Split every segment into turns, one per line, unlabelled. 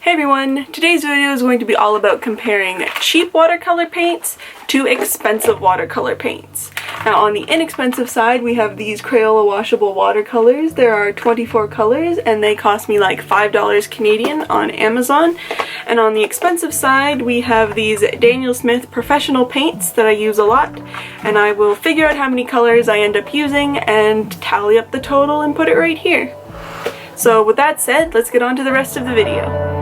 Hey everyone! Today's video is going to be all about comparing cheap watercolor paints to expensive watercolor paints. Now on the inexpensive side we have these Crayola washable watercolors. There are 24 colors and they cost me like $5 Canadian on Amazon. And on the expensive side we have these Daniel Smith professional paints that I use a lot, and I will figure out how many colors I end up using and tally up the total and put it right here. So with that said, let's get on to the rest of the video.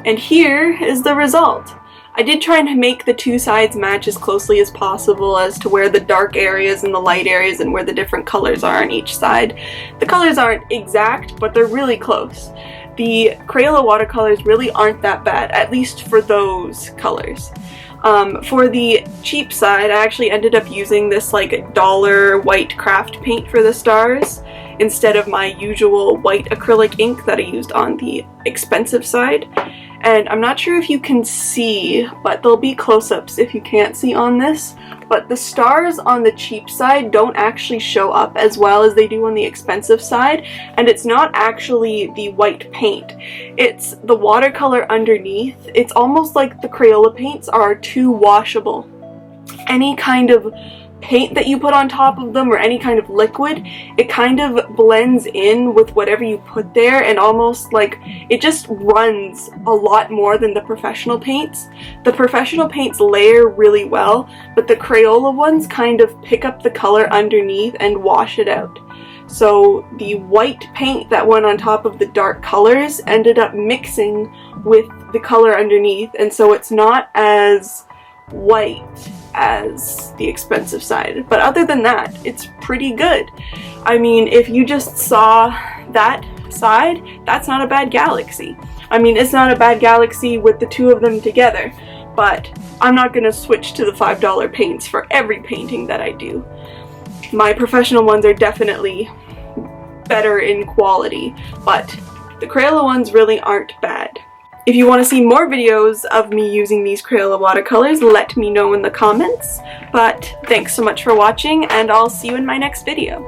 And here is the result. I did try and make the two sides match as closely as possible as to where the dark areas and the light areas and where the different colors are on each side. The colors aren't exact, but they're really close. The Crayola watercolors really aren't that bad, at least for those colors. For the cheap side, I actually ended up using this like dollar white craft paint for the stars instead of my usual white acrylic ink that I used on the expensive side. And I'm not sure if you can see, but there'll be close-ups if you can't see on this, but the stars on the cheap side don't actually show up as well as they do on the expensive side, and it's not actually the white paint. It's the watercolor underneath. It's almost like the Crayola paints are too washable. Any kind of paint that you put on top of them or any kind of liquid, it kind of blends in with whatever you put there, and almost like it just runs a lot more than the professional paints. The professional paints layer really well, but the Crayola ones kind of pick up the color underneath and wash it out. So the white paint that went on top of the dark colors ended up mixing with the color underneath, and so it's not as white as the expensive side. But other than that, it's pretty good. I mean, if you just saw that side, that's not a bad galaxy. I mean, it's not a bad galaxy with the two of them together, but I'm not gonna switch to the $5 paints for every painting that I do. My professional ones are definitely better in quality, but the Crayola ones really aren't bad. If you want to see more videos of me using these Crayola watercolors, let me know in the comments. But thanks so much for watching, and I'll see you in my next video.